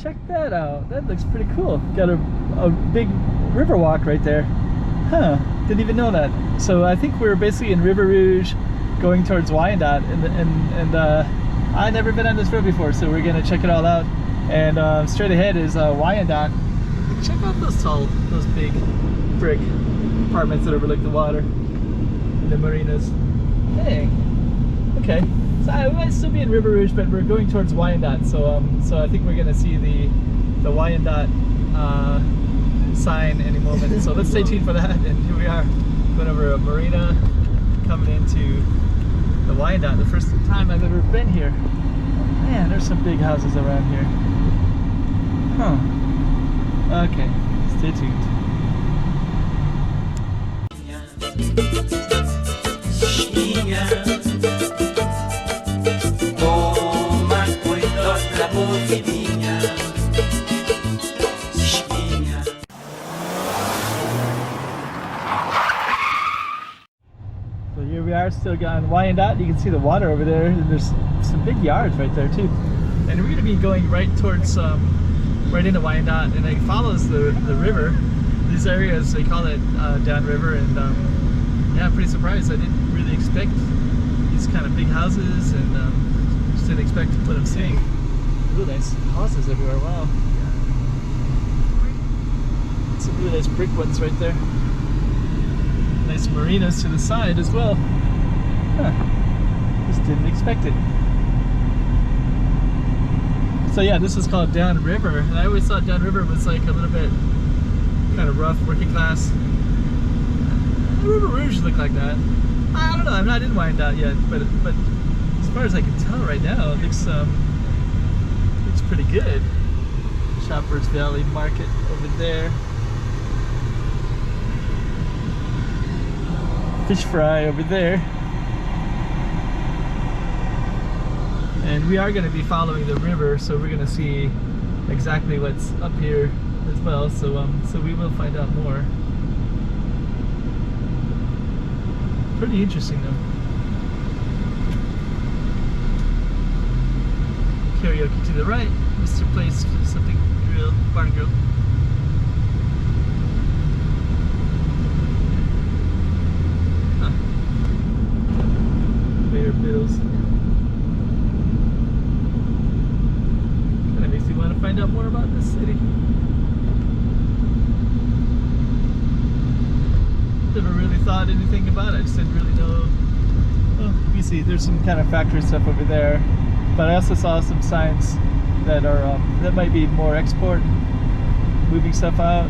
check that out. That looks pretty cool. Got a big river walk right there. Huh, didn't even know that. So I think we're basically in River Rouge going towards Wyandotte, and I've never been on this road before, so we're gonna check it all out. And straight ahead is Wyandotte. Check out those big brick apartments that overlook the water and the marinas. Dang. Okay. So we might still be in River Rouge, but we're going towards Wyandotte. So I think we're gonna see the Wyandotte sign any moment. So let's stay tuned for that. And here we are, going over a marina, coming into the Wyandotte. The first time I've ever been here. Man, there's some big houses around here. Huh. Okay, stay tuned. So here we are, still on Wyandotte. You can see the water over there. There's some big yards right there too. And we're going to be going right towards, right into Wyandotte, and it follows the river. These areas, they call it Downriver, and yeah, I'm pretty surprised. I didn't really expect these kind of big houses, and just didn't expect what I'm seeing. Really nice houses everywhere. Wow. Some really nice brick ones right there. Nice marinas to the side as well. Huh. Just didn't expect it. So yeah, this is called Downriver, and I always thought Downriver was like a little bit kind of rough, working class. River Rouge looked like that. I don't know. I'm not in Wyandotte yet, but as far as I can tell right now, it looks pretty good. Shoppers Valley Market over there. Fish fry over there. And we are going to be following the river, so we're going to see exactly what's up here as well. So we will find out more. Pretty interesting though. Karaoke to the right. Mr. Place something grill, barn grill. Huh. Mayor Bills. Kind of makes me want to find out more about this city. Never really thought anything about it. I just didn't really know. Well, you see, there's some kind of factory stuff over there, but I also saw some signs that are that might be more export, moving stuff out.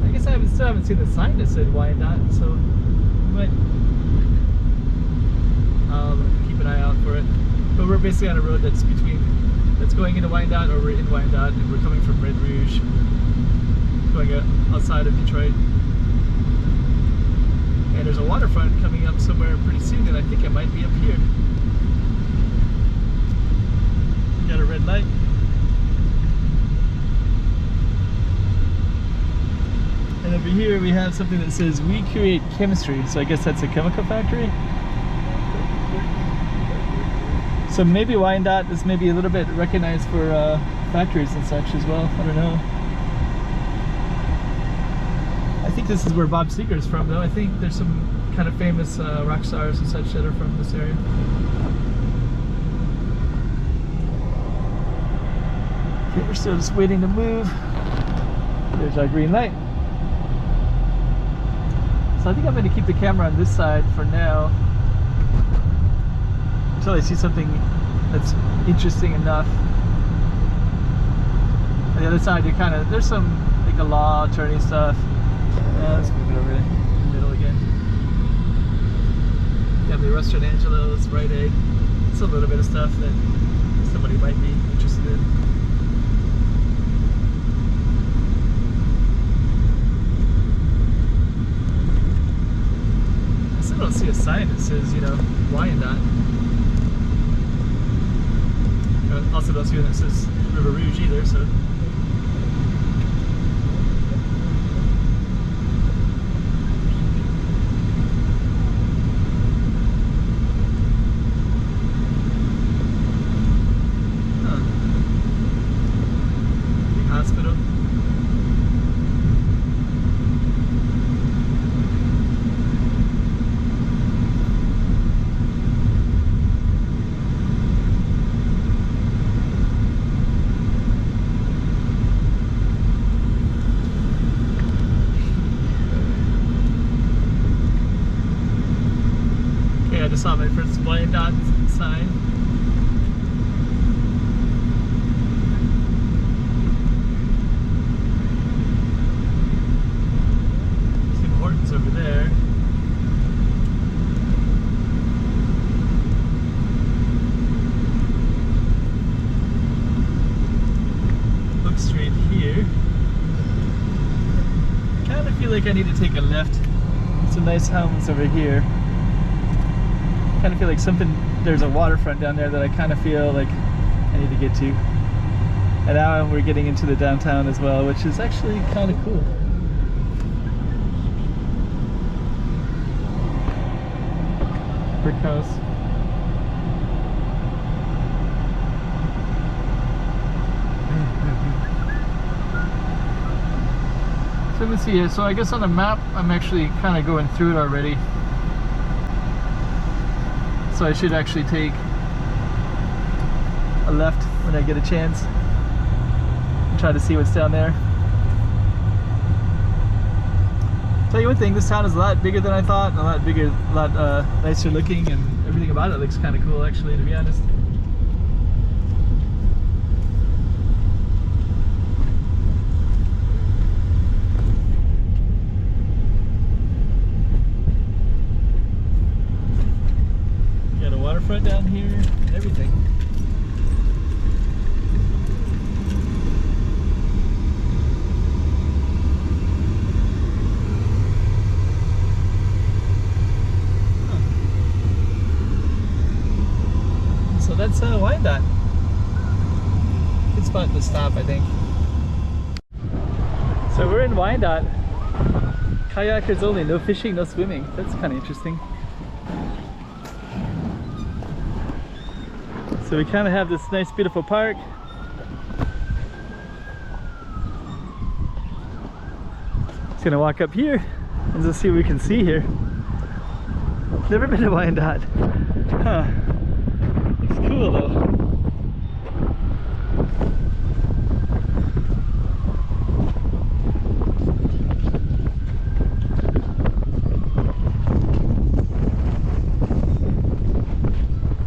I guess I still haven't seen the sign that said Wyandotte, so we might keep an eye out for it. But we're basically on a road that's going into Wyandotte, or we're in Wyandotte, and we're coming from Red Rouge, going outside of Detroit. And there's a waterfront coming up somewhere pretty soon, and I think it might be up here. Got a red light. And over here we have something that says, "We create chemistry." So I guess that's a chemical factory. So maybe Wyandotte is maybe a little bit recognized for factories and such as well. I don't know. I think this is where Bob Seger's from, though. I think there's some kind of famous rock stars and such that are from this area. Okay, we're still just waiting to move. There's our green light. So I think I'm going to keep the camera on this side for now, until I see something that's interesting enough. On the other side, you're kind of, there's some like a law attorney stuff. Let's move it over in the middle again. You have the Restaurant Angelo's, Rite Aid. It's a little bit of stuff that somebody might be interested in. I still don't see a sign that says, you know, Wyandotte. Also don't see one that says River Rouge either, so. just saw my first Wyandotte sign. Tim Hortons over there. Book Street here. Kind of feel like I need to take a left. Some nice homes over here. Kind of feel like there's a waterfront down there that I kind of feel like I need to get to. And now we're getting into the downtown as well, which is actually kind of cool. Brick house. So let me see here. So I guess on the map, I'm actually kind of going through it already. So I should actually take a left when I get a chance and try to see what's down there. Tell you one thing, this town is a lot bigger than I thought, and a lot bigger, a lot nicer looking, and everything about it looks kind of cool actually, to be honest. Waterfront down here and everything. Huh. So that's Wyandotte. Good spot to stop, I think. So we're in Wyandotte. Kayakers only, no fishing, no swimming. That's kind of interesting. So we kind of have this nice beautiful park. Just gonna walk up here and just see what we can see here. Never been to Wyandotte. Huh. It's cool though.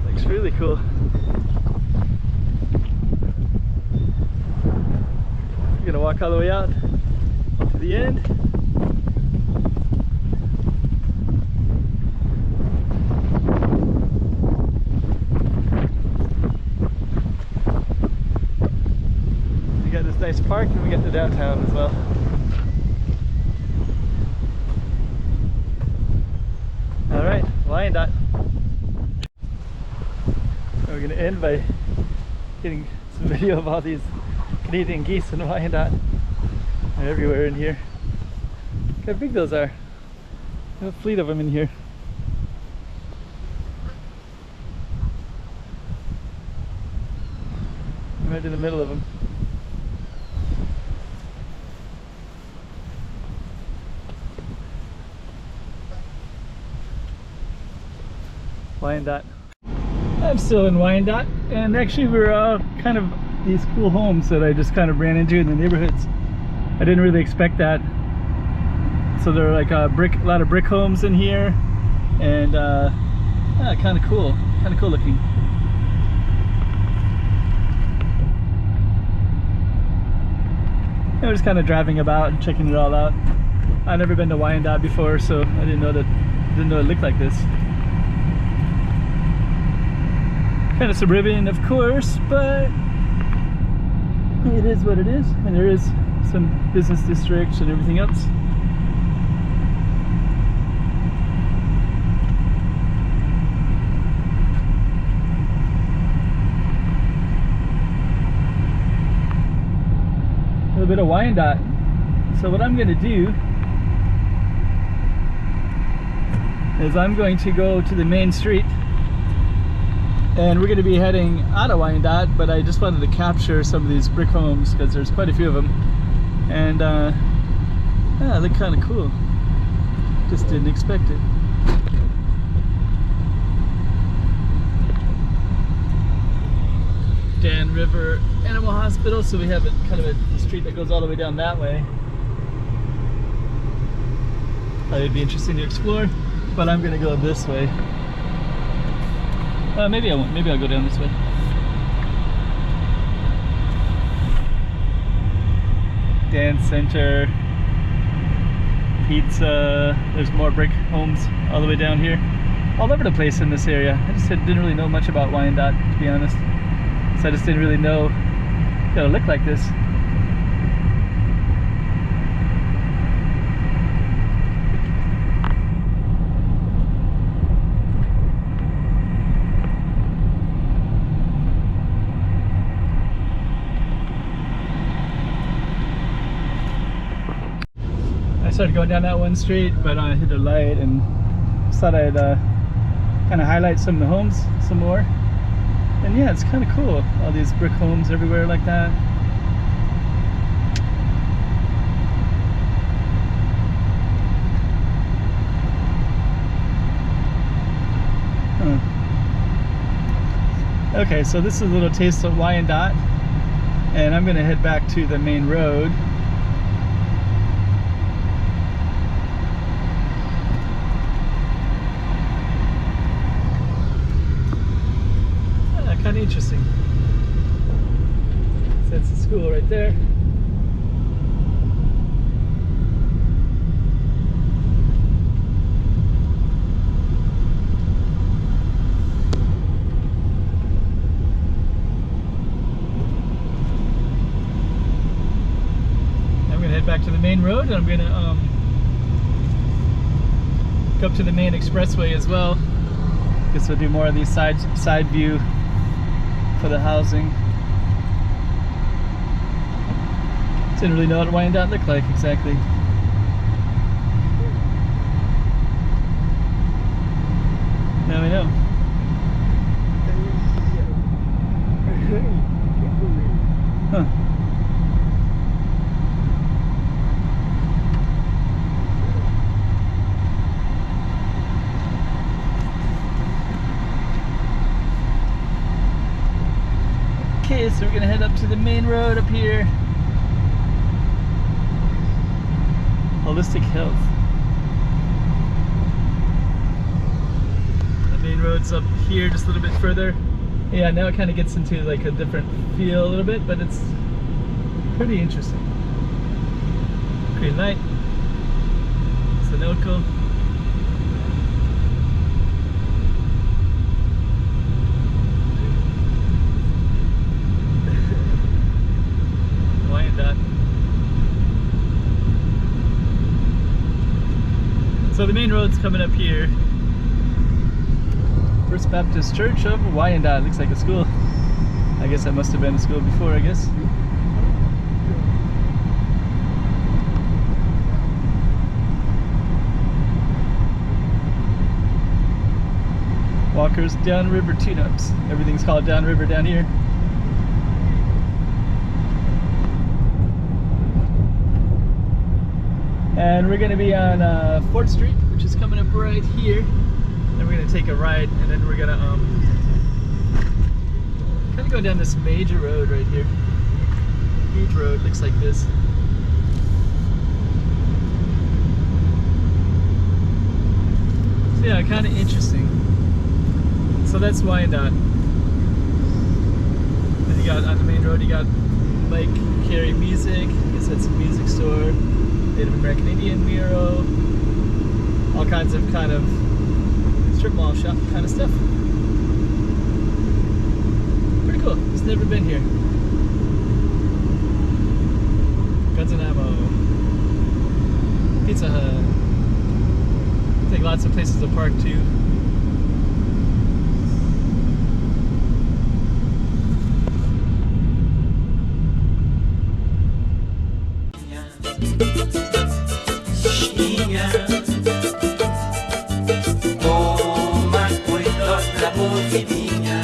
Looks really cool. Gonna walk all the way out to the end. We got this nice park and we got the downtown as well. Alright, Wyandotte. We're gonna end by getting some video of all these Canadian geese in Wyandotte. They're everywhere in here. Look how big those are. There's a fleet of them in here. I'm right in the middle of them. Wyandotte. I'm still in Wyandotte, and actually we're kind of these cool homes that I just kind of ran into in the neighborhoods. I didn't really expect that. So there are like a lot of brick homes in here, and yeah, kind of cool looking. I was kind of driving about and checking it all out. I've never been to Wyandotte before, so I didn't know it looked like this. Kind of suburban, of course, but it is what it is, and there is some business districts and everything else. A little bit of Wyandotte. So what I'm going to do is I'm going to go to the main street, and we're going to be heading out of Wyandotte, but I just wanted to capture some of these brick homes because there's quite a few of them, and yeah, they look kind of cool. Just didn't expect it. Downriver Animal Hospital, so we have kind of a street that goes all the way down that way. Thought it'd be interesting to explore, but I'm going to go this way. Maybe I won't. Maybe I'll go down this way. Dance center, pizza. There's more brick homes all the way down here, all over the place in this area. I just didn't really know much about Wyandotte, to be honest. So I just didn't really know it would look like this. I started going down that one street, but I hit a light and thought I'd kind of highlight some of the homes some more. And yeah, it's kind of cool. All these brick homes everywhere like that. Huh. Okay, so this is a little taste of Wyandotte, and I'm going to head back to the main road. Kind of interesting. So that's the school right there. I'm gonna head back to the main road, and I'm gonna go up to the main expressway as well. Guess we'll do more of these side view for the housing. Didn't really know what Wyandotte looked like exactly. Now we know. Huh. Okay, so we're gonna head up to the main road up here. Holistic Health. The main road's up here, just a little bit further. Yeah, now it kind of gets into like a different feel a little bit, but it's pretty interesting. Green light. Sunoco. So the main road's coming up here. First Baptist Church of Wyandotte. Looks like a school. I guess that must have been a school before, I guess. Walker's Downriver tune-ups. Everything's called Downriver down here. And we're going to be on 4th Street, which is coming up right here. Then we're going to take a right, and then we're going to kind of go down this major road right here. Huge road, looks like this. So yeah, kind of interesting. So that's Wyandotte. Then you got on the main road, you got Mike Carey Music. I guess that's a music store. Native American Indian mural, all kinds of kind of strip mall shop kind of stuff. Pretty cool. Just never been here. Guns and Ammo, Pizza Hut. I think lots of places to park too. Toma cuidado la boquinha.